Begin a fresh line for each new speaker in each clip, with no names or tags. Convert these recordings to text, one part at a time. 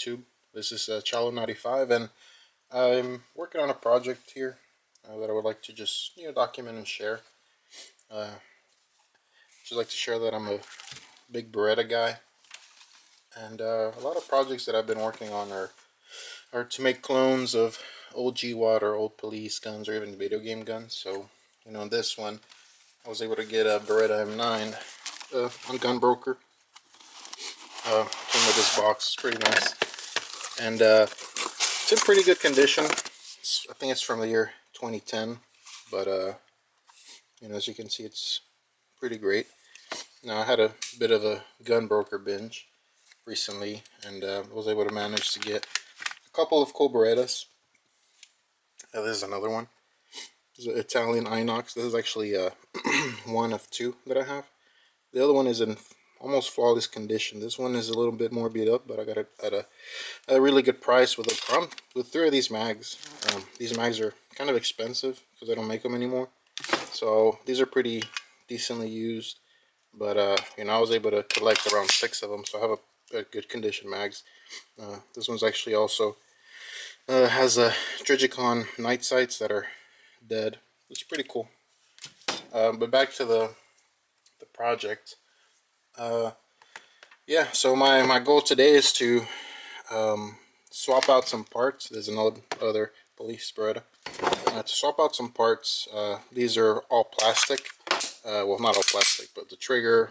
YouTube. This is Chalo95, and I'm working on a project here that I would like to just document and share. Just like to share that I'm a big Beretta guy, and a lot of projects that I've been working on are to make clones of old GWAT or old police guns or even video game guns. So this one I was able to get a Beretta M9 on Gunbroker. Came with this box. It's pretty nice, and it's in pretty good condition. I think it's from the year 2010, but as you can see, it's pretty great. Now, I had a bit of a Gunbroker binge recently, and was able to manage to get a couple of cool Berettas. This is another one. This is an Italian Inox. This is actually one of two that I have. The other one is in almost flawless condition. This one is a little bit more beat up, but I got it at a really good price with three of these mags. These mags are kind of expensive because I don't make them anymore. So these are pretty decently used, but I was able to collect around 6 of them, so I have a good condition mags. This one's actually also has a Trigicon night sights that are dead. It's pretty cool. But back to the project. Yeah, so my goal today is to swap out some parts. There's another police Beretta. To swap out some parts. These are all plastic. Well, not all plastic, but the trigger's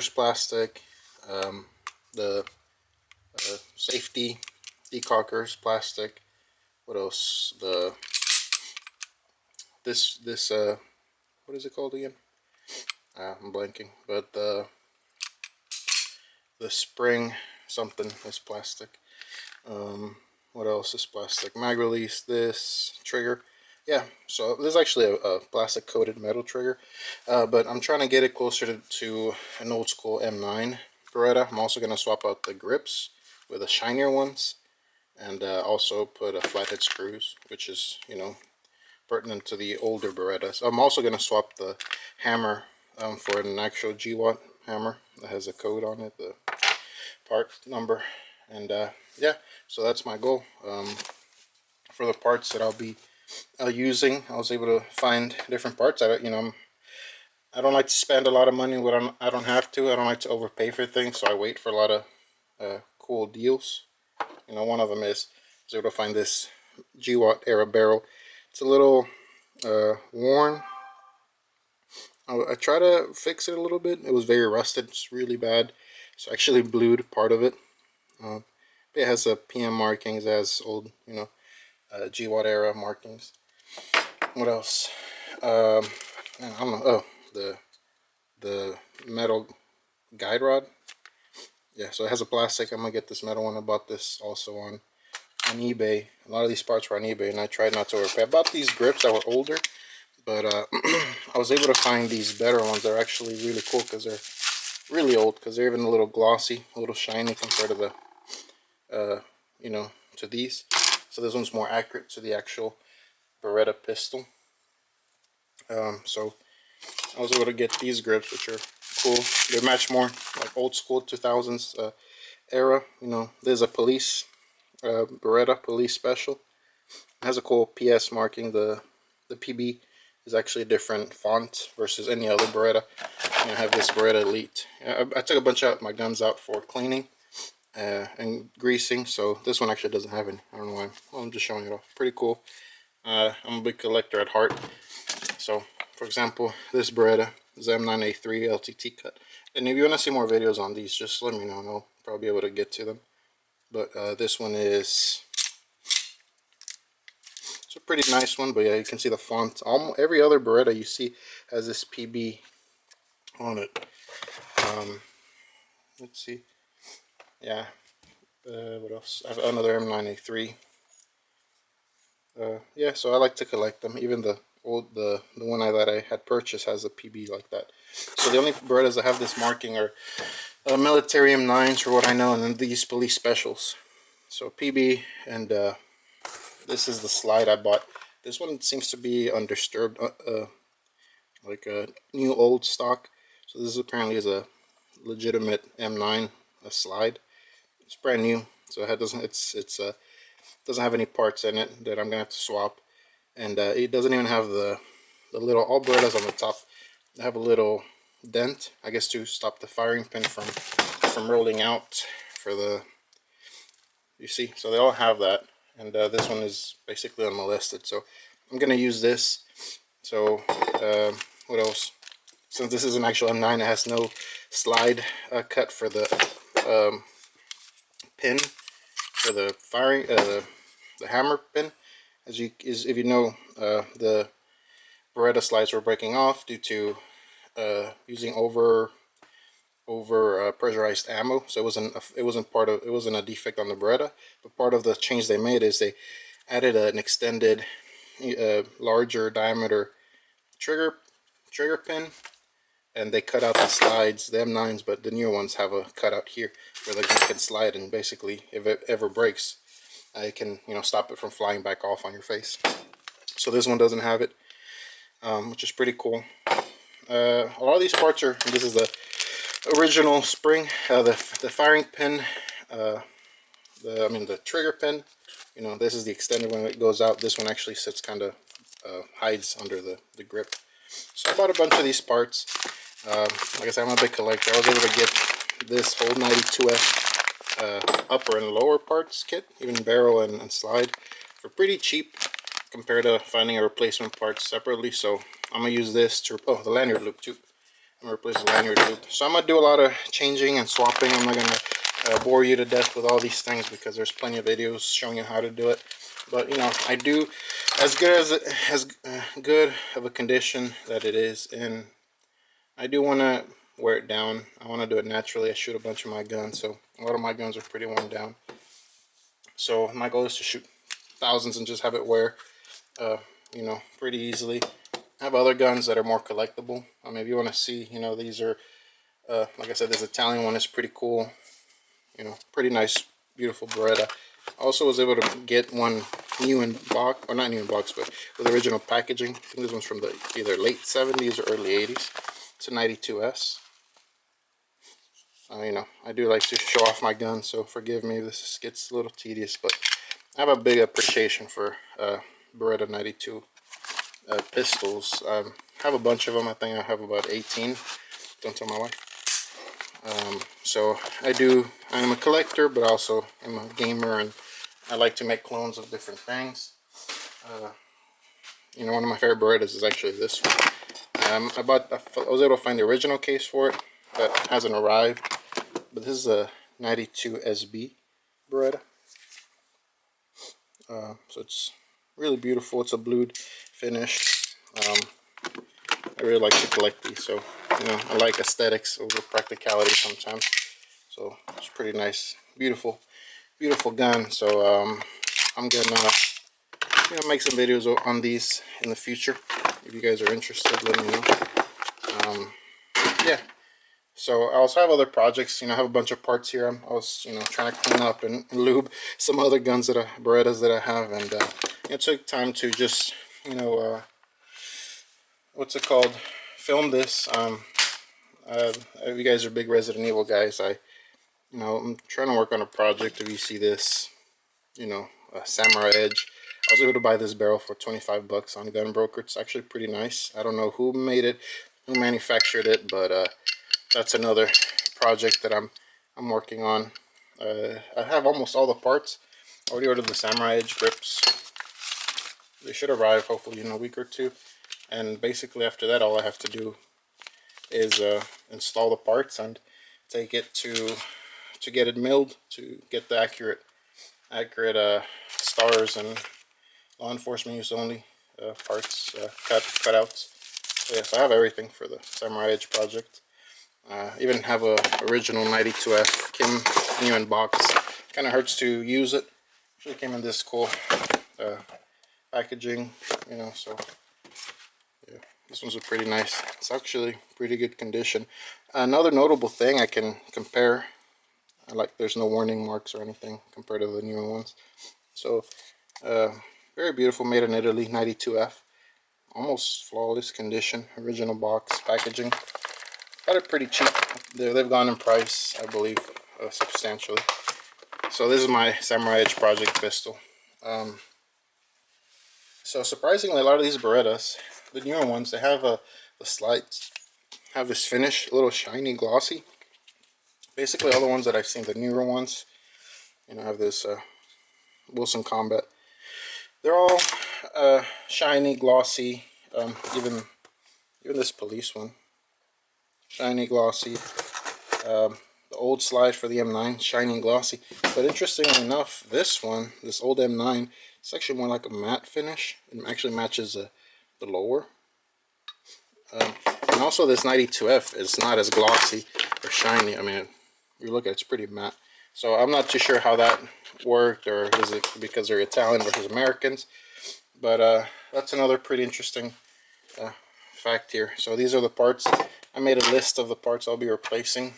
plastic. The safety decocker's plastic. What else? This what is it called again? I'm blanking, but the spring something is plastic. What else is plastic? Mag release, this trigger. Yeah, so this is actually a plastic coated metal trigger, but I'm trying to get it closer to an old school M9 Beretta. I'm also going to swap out the grips with the shinier ones, and also put a flathead screws, which is pertinent to the older Berettas. I'm also going to swap the hammer for an actual GWAT hammer that has a code on it, the part number, and yeah, so that's my goal. For the parts that I'll be using, I was able to find different parts. I don't like to spend a lot of money when I don't have to. I don't like to overpay for things, so I wait for a lot of cool deals. One of them is I was able to find this GWAT era barrel. It's a little worn. I tried to fix it a little bit. It was very rusted. It's really bad. So I actually blued part of it. It has a PM markings, it has old, GWAT era markings. What else? I don't know. Oh, the metal guide rod. Yeah, so it has a plastic. I'm gonna get this metal one. I bought this also on eBay. A lot of these parts were on eBay, and I tried not to overpay. I bought these grips that were older, but I was able to find these better ones. They're actually really cool because they're really old, because they're even a little glossy, a little shiny compared to the to these. So this one's more accurate to the actual Beretta pistol. So I was able to get these grips, which are cool. They match more like old school 2000s era. There's a police Beretta police special. It has a cool PS marking. The PB is actually a different font versus any other Beretta. I have this Beretta Elite. I took a bunch of my guns out for cleaning and greasing, so this one actually doesn't have any. I don't know why. Well, I'm just showing it off. Pretty cool. I'm a big collector at heart. So, for example, this Beretta is M9A3 LTT cut. And if you want to see more videos on these, just let me know and I'll probably be able to get to them. But this one is... it's a pretty nice one, but yeah, you can see the font. Almost every other Beretta you see has this PB on it. Let's see. Yeah. What else? I have another M9A3. Yeah, so I like to collect them. Even the one that I had purchased has a PB like that. So the only Berettas that have this marking are military M9s, for what I know, and then these police specials. So PB, and this is the slide I bought. This one seems to be undisturbed, like a new old stock. So this apparently is a legitimate M9 slide. It's brand new, so it doesn't doesn't have any parts in it that I'm gonna have to swap, and it doesn't even have the little, all Berettas on the top, they have a little dent, I guess, to stop the firing pin from rolling out for the, you see, so they all have that, and this one is basically unmolested, so I'm gonna use this. So what else? Since this is an actual M9, it has no slide cut for the pin for the firing, the hammer pin. If you know, the Beretta slides were breaking off due to using over pressurized ammo. So it wasn't a defect on the Beretta, but part of the change they made is they added an extended, larger diameter trigger pin, and they cut out the slides, the M9s, but the newer ones have a cutout here where the gun can slide, and basically if it ever breaks, it can, you know, stop it from flying back off on your face. So this one doesn't have it, which is pretty cool. A lot of these parts are, this is the original spring, the firing pin, the trigger pin. You know, this is the extended one that goes out. This one actually sits kind of hides under the grip. So I bought a bunch of these parts. Like I said, I'm a big collector. I was able to get this whole 92F upper and lower parts kit, even barrel and slide, for pretty cheap compared to finding a replacement parts separately. So I'm gonna use this to, oh, the lanyard loop too. I'm gonna replace the lanyard loop. So I'm gonna do a lot of changing and swapping. I'm not gonna bore you to death with all these things because there's plenty of videos showing you how to do it. But you know, I do, as good of a condition that it is in, I do want to wear it down. I want to do it naturally. I shoot a bunch of my guns, so a lot of my guns are pretty worn down. So my goal is to shoot thousands and just have it wear, you know, pretty easily. I have other guns that are more collectible. I mean, if you want to see, you know, these are, like I said, this Italian one is pretty cool. You know, pretty nice, beautiful Beretta. I also was able to get one new in box, or not new in box, but with original packaging. I think this one's from the either late 70s or early 80s. It's a 92S. You know, I do like to show off my gun, so forgive me if this gets a little tedious, but I have a big appreciation for Beretta 92 pistols. I have a bunch of them. I think I have about 18. Don't tell my wife. So I'm a collector, but also I'm a gamer, and I like to make clones of different things. You know, one of my favorite Berettas is actually this one. I was able to find the original case for it that hasn't arrived, but this is a 92 SB Beretta. So it's really beautiful. It's a blued finish. I really like to collect these, so you know, I like aesthetics over practicality sometimes. So it's pretty nice, beautiful gun. So I'm gonna, you know, make some videos on these in the future. If you guys are interested, let me know. Yeah. So I also have other projects. You know, I have a bunch of parts here. I was, you know, trying to clean up and lube some other guns Berettas that I have, and it took time to just, you know, what's it called? Film this. If you guys are big Resident Evil guys, you know, I'm trying to work on a project. If you see this, you know, Samurai Edge. I was able to buy this barrel for 25 bucks on Gun Broker. It's actually pretty nice. I don't know who made it, who manufactured it, but that's another project that I'm working on. I have almost all the parts. I already ordered the Samurai Edge grips. They should arrive hopefully in a week or two. And basically after that, all I have to do is install the parts and take it to get it milled, to get the accurate stars and law enforcement use only parts, cutouts. So yes, I have everything for the Samurai Edge project. Even have a original 92F came new in box. Kind of hurts to use it. Actually came in this cool packaging, you know. So yeah, this one's a pretty nice. It's actually pretty good condition. Another notable thing I can compare. Like there's no warning marks or anything compared to the newer ones. So very beautiful, made in Italy, 92F. Almost flawless condition, original box packaging. Got it pretty cheap. They've gone in price, I believe, substantially. So this is my Samurai Edge Project pistol. So surprisingly, a lot of these Berettas, the newer ones, they have the slides have this finish, a little shiny, glossy. Basically, all the ones that I've seen, the newer ones, have this Wilson Combat. They're all shiny, glossy. Even this police one, shiny, glossy. The old slide for the M9, shiny and glossy. But interestingly enough, this one, this old M9, it's actually more like a matte finish. It actually matches the lower. And also this 92F is not as glossy or shiny. I mean, you look at it, it's pretty matte. So I'm not too sure how that worked, or is it because they're Italian versus Americans. But that's another pretty interesting fact here. So these are the parts. I made a list of the parts I'll be replacing.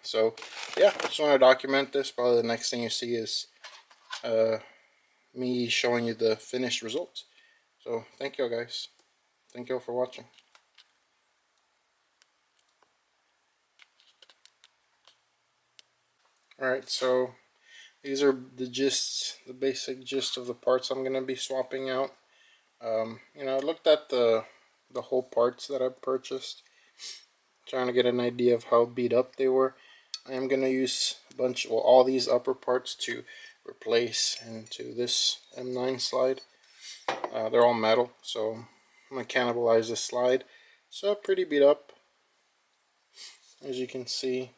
So yeah, just want to document this. Probably the next thing you see is me showing you the finished results. So thank you guys. Thank you all for watching. Alright, so these are the basic gist of the parts I'm going to be swapping out. I looked at the whole parts that I purchased, trying to get an idea of how beat up they were. I am going to use all these upper parts to replace into this M9 slide. They're all metal, so I'm going to cannibalize this slide. So pretty beat up, as you can see.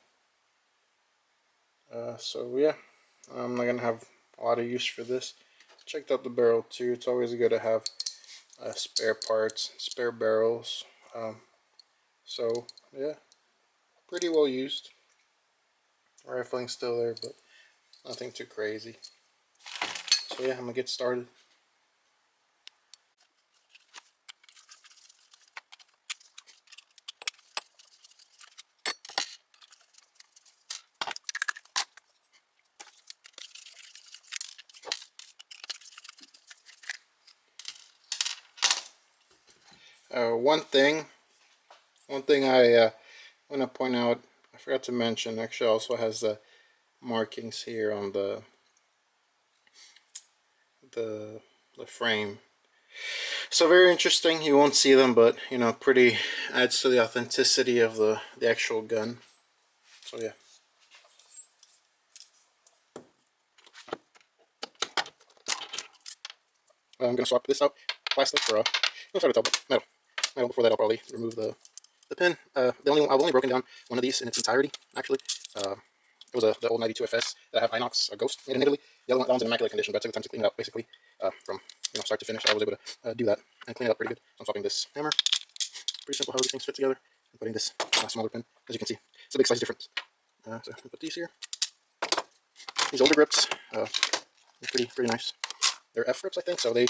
So yeah, I'm not going to have a lot of use for this. Checked out the barrel too. It's always good to have spare parts, spare barrels. So yeah, pretty well used. Rifling's still there, but nothing too crazy. So yeah, I'm gonna get started. One thing I want to point out, I forgot to mention. Actually, also has the markings here on the frame. So very interesting. You won't see them, but pretty adds to the authenticity of the actual gun. So yeah. I'm gonna swap this out, plastic for metal. Before that, I'll probably remove the pin. I've only broken down one of these in its entirety. Actually, it was the old 92FS that I have Inox, a Ghost, made in Italy. The other one, that one's in immaculate condition, but I took the time to clean it up basically from start to finish. I was able to do that and clean it up pretty good. So I'm swapping this hammer. Pretty simple how these things fit together. And putting this smaller pin, as you can see, it's a big size difference. So I'll put these here. These older grips, pretty nice. They're F grips, I think, so they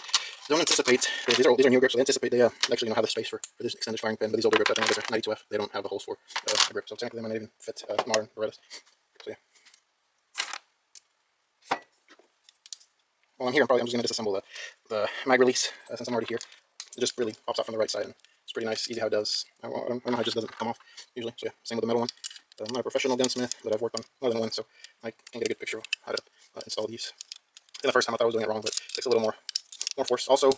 don't anticipate. These are new grips, so they anticipate they actually have the space for this extended firing pin. But these older grips, I think these are 92F. They don't have the holes for the grip, so technically they might not even fit modern Berettas. So yeah. While I'm here, I'm just going to disassemble the mag release since I'm already here. It just really pops off from the right side, and it's pretty nice, easy how it does. I don't know how it just doesn't come off usually. So yeah, same with the metal one. I'm not a professional gunsmith, but I've worked on more than one, so I can get a good picture of how to install these. And the first time I thought I was doing it wrong, but it takes a little more force. Also,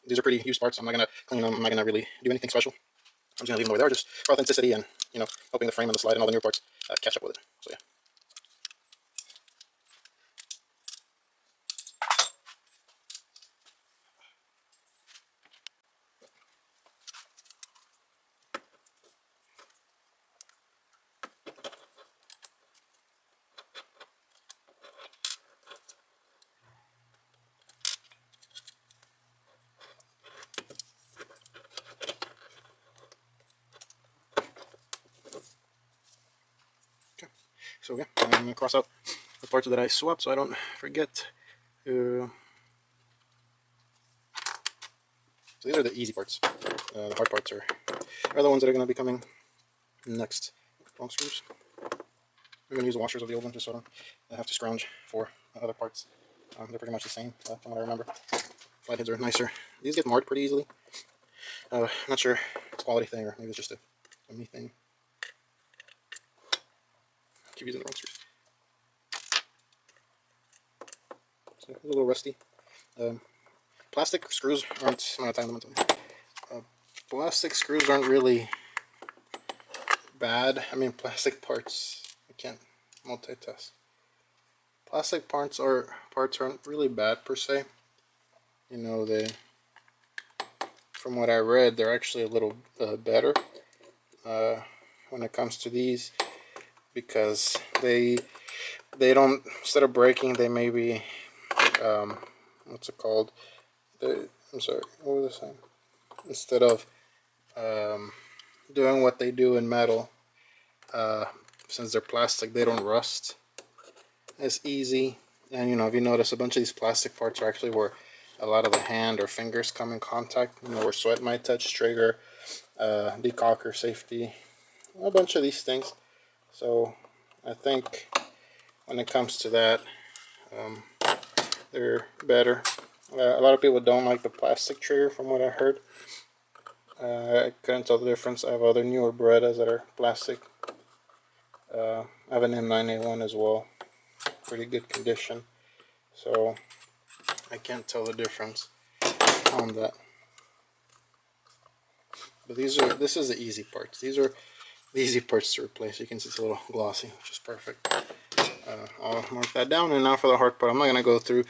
these are pretty used parts. I'm not gonna clean them. I'm not gonna really do anything special. I'm just gonna leave them the way they are, just for authenticity and hoping the frame and the slide and all the newer parts catch up with it. So yeah. So yeah, I'm gonna cross out the parts that I swapped so I don't forget. So these are the easy parts. The hard parts are the ones that are gonna be coming next. Long screws. I'm gonna use the washers of the old one just so I don't have to scrounge for other parts. They're pretty much the same from what I remember. Flatheads are nicer. These get marred pretty easily. Not sure it's a quality thing or maybe it's just a me thing. Keep using the wrong screws. so a little rusty. Plastic screws aren't, plastic screws aren't really bad. I mean, plastic parts, I can't multitask. Plastic parts aren't really bad per se. You know, from what I read, they're actually a little better when it comes to these, because they don't, instead of breaking, they maybe what's it called? I'm sorry, what was I saying? Instead of doing what they do in metal, since they're plastic, they don't rust as easy. And you know, if you notice, a bunch of these plastic parts are actually where a lot of the hand or fingers come in contact. You know, where sweat might touch, trigger, decocker, safety, a bunch of these things. So I think when it comes to that, they're better. A lot of people don't like the plastic trigger, from what I heard. I couldn't tell the difference. I have other newer Berettas that are plastic. I have an M9A1 as well, pretty good condition, so I can't tell the difference on that. But this is the easy parts. These are the easy parts to replace. You can see it's a little glossy, which is perfect. I'll mark that down. And now for the hard part, I'm not going to go through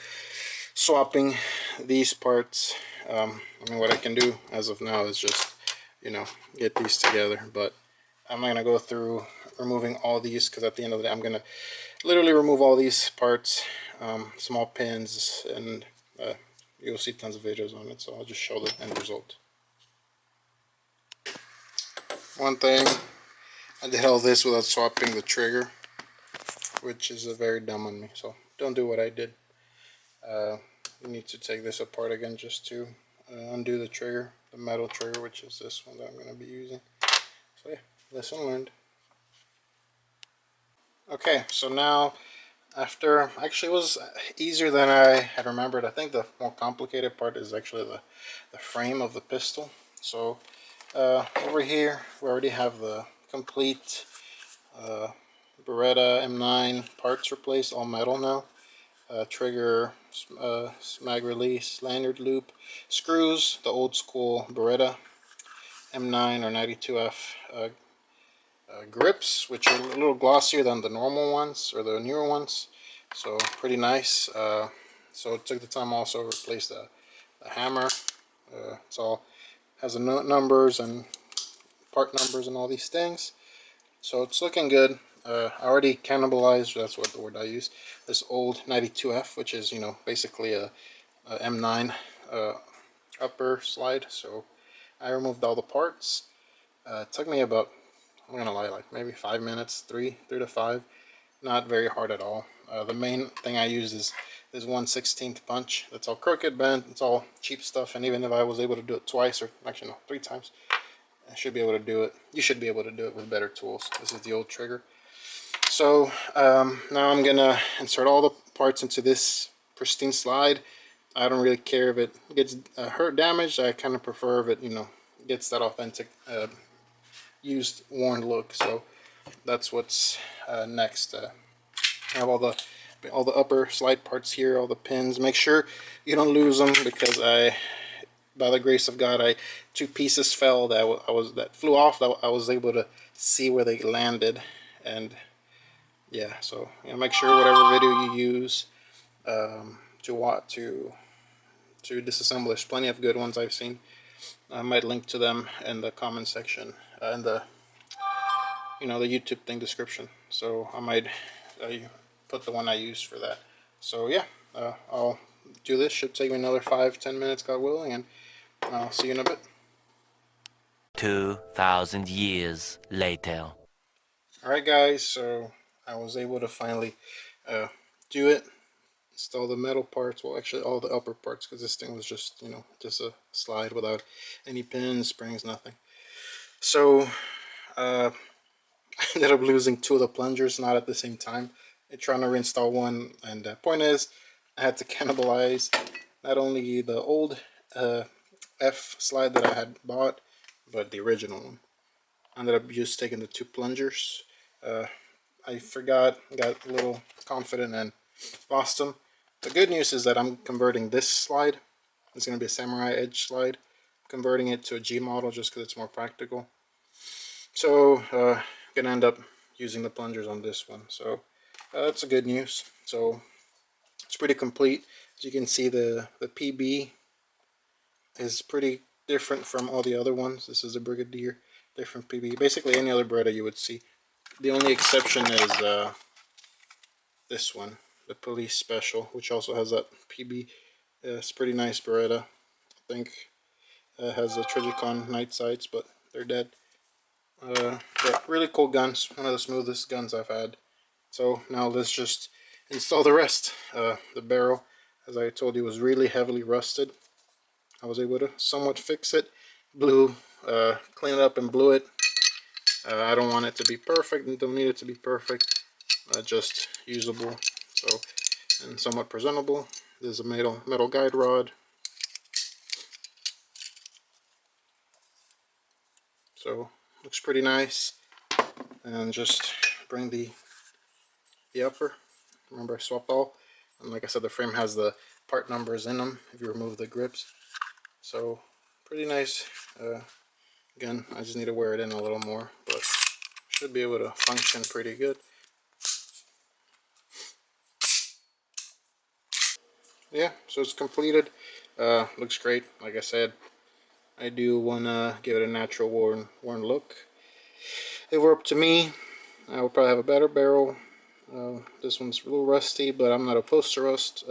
swapping these parts. I mean, what I can do as of now is just, you know, get these together, but I'm not going to go through removing all these, because at the end of the day I'm going to literally remove all these parts, small pins, and you'll see tons of videos on it, so I'll just show the end result. One thing, I did all this without swapping the trigger, which is very dumb on me, so don't do what I did. You need to take this apart again just to undo the trigger, the metal trigger, which is this one that I'm going to be using. So yeah, lesson learned. Okay, so now after, actually it was easier than I had remembered. I think the more complicated part is actually the frame of the pistol. So over here we already have the complete Beretta M9 parts replaced, all metal now. Trigger, mag release, lanyard loop, screws, the old school Beretta M9 or 92F grips, which are a little glossier than the normal ones or the newer ones, so pretty nice. So it took the time also to replace the hammer. It's all has the numbers and part numbers and all these things, so it's looking good. I already cannibalized, that's what the word I use, this old 92F, which is, you know, basically a M9 upper slide. So I removed all the parts. It took me about, I'm gonna lie, like maybe 5 minutes, 3 to 5. Not very hard at all. The main thing I use is this 1/16 punch. That's all crooked, bent, it's all cheap stuff, and even if I was able to do it twice, or actually no, 3 times, I should be able to do it. You should be able to do it with better tools. This is the old trigger. So now I'm gonna insert all the parts into this pristine slide. I don't really care if it gets hurt, damaged. I kind of prefer if it, you know, gets that authentic used, worn look. So that's what's next. I have all the upper slide parts here, all the pins. Make sure you don't lose them, because by the grace of God, 2 pieces fell that flew off, that I was able to see where they landed. And yeah, so you know, make sure whatever video you use to disassemble, there's plenty of good ones I've seen. I might link to them in the comment section, in the, you know, the YouTube thing description. So I might put the one I used for that. So yeah, I'll do this. Should take me another 5-10 minutes, God willing, and I'll see you in a bit.
2,000 years later.
Alright guys, so I was able to finally do it. Install the metal parts, well actually all the upper parts, because this thing was just, you know, just a slide without any pins, springs, nothing. So I ended up losing 2 of the plungers, not at the same time. I'm trying to reinstall one, and the point is I had to cannibalize not only the old F slide that I had bought, but the original one. I ended up just taking the 2 plungers. I forgot, got a little confident and lost them. The good news is that I'm converting this slide. It's going to be a Samurai Edge slide. I'm converting it to a G model just because it's more practical. So I'm going to end up using the plungers on this one. So that's a good news. So it's pretty complete. As you can see, the PB is pretty different from all the other ones. This is a Brigadier, different PB. Basically any other Beretta you would see. The only exception is this one, the Police Special, which also has that PB. It's pretty nice Beretta. I think it has the Trigicon night sights, but they're dead. But really cool guns, one of the smoothest guns I've had. So now let's just install the rest. The barrel, as I told you, was really heavily rusted. I was able to somewhat fix it, clean it up and blew it. I don't want it to be perfect and don't need it to be perfect, just usable, so, and somewhat presentable. There's a metal guide rod. So looks pretty nice. And just bring the upper. Remember, I swapped all, and like I said, the frame has the part numbers in them if you remove the grips. So pretty nice. Again, I just need to wear it in a little more, but should be able to function pretty good. Yeah, so it's completed. Looks great. Like I said, I do want to give it a natural worn look. If it were up to me, I would probably have a better barrel. This one's a little rusty, but I'm not opposed to rust.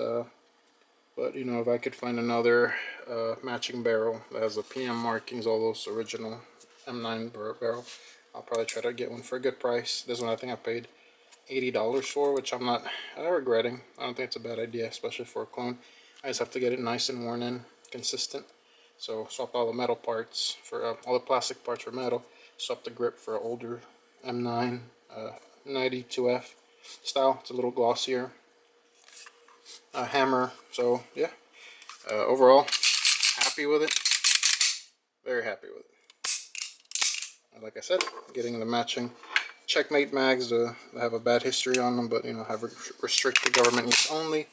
But you know, if I could find another matching barrel that has the PM markings, all those original M9 barrel, I'll probably try to get one for a good price. This one I think I paid $80 for, which I'm not regretting. I don't think it's a bad idea, especially for a clone. I just have to get it nice and worn in, consistent. So swap all the metal parts for all the plastic parts for metal. Swap the grip for an older M9 92F style. It's a little glossier. Hammer. So yeah, overall happy with it. Very happy with it. Like I said, getting the matching checkmate mags that have a bad history on them, but you know, have restricted government use only.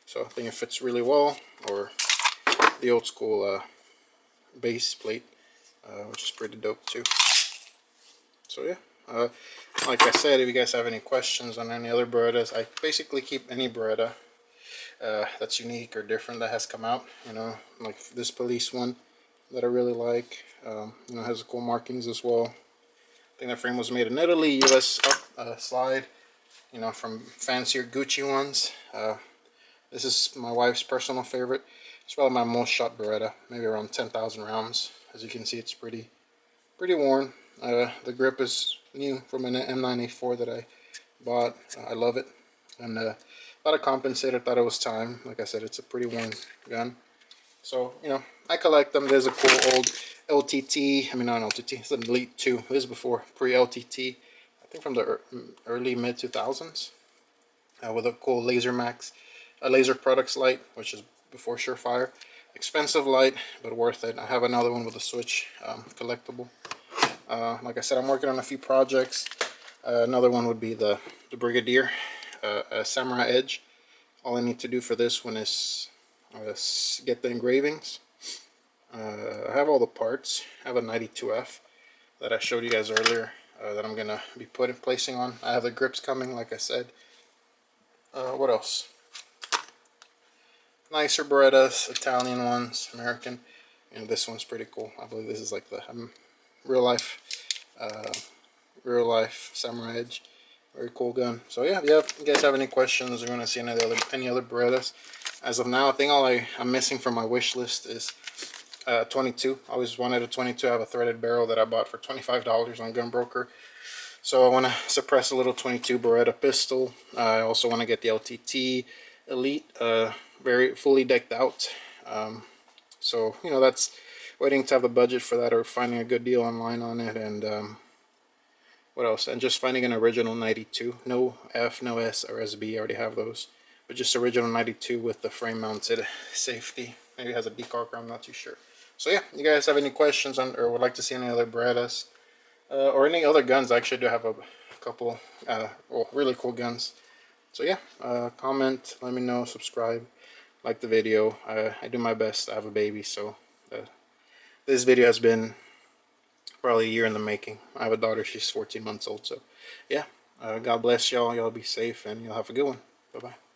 So I think it fits really well. Or the old school base plate, which is pretty dope too. So yeah, like I said, if you guys have any questions on any other Berettas, I basically keep any Beretta that's unique or different that has come out. You know, like this police one that I really like. You know, has cool markings as well. I think that frame was made in Italy, US slide, you know, from fancier Gucci ones. This is my wife's personal favorite. It's probably my most shot Beretta, maybe around 10,000 rounds. As you can see, it's pretty worn. The grip is new from an M9A4 that I bought. I love it. And thought I compensated, thought it was time. Like I said, it's a pretty worn gun. So, you know, I collect them. There's a cool old LTT, I mean not an LTT, it's an Elite 2. This is before pre-LTT, I think from the early mid-2000s, with a cool Laser Max, a Laser Products light, which is before Surefire. Expensive light, but worth it. I have another one with a switch, collectible. Like I said, I'm working on a few projects. Another one would be the Brigadier, a Samurai Edge. All I need to do for this one is get the engravings. I have all the parts. I have a 92F that I showed you guys earlier that I'm going to be placing on. I have the grips coming, like I said. What else? Nicer Berettas, Italian ones, American. And this one's pretty cool. I believe this is like the real life Samurai Edge. Very cool gun. So yeah, if you guys have any questions or you want to see any other Berettas, as of now, I think all I'm missing from my wish list is 22. I always wanted a 22. I have a threaded barrel that I bought for $25 on Gunbroker. So I want to suppress a little 22 Beretta pistol. I also want to get the LTT Elite, very fully decked out. So you know, that's waiting to have the budget for that or finding a good deal online on it. And what else? And just finding an original 92. No F, no S or SB. I already have those. But just original 92 with the frame mounted safety. Maybe it has a decarker, I'm not too sure. So yeah, you guys have any questions on, or would like to see any other Berettas or any other guns? I actually do have a couple well, really cool guns So yeah, comment, let me know, subscribe, like the video. I do my best. I have a baby, so this video has been probably a year in the making. I have a daughter, she's 14 months old. So yeah, God bless y'all. Y'all be safe, and y'all have a good one. Bye bye.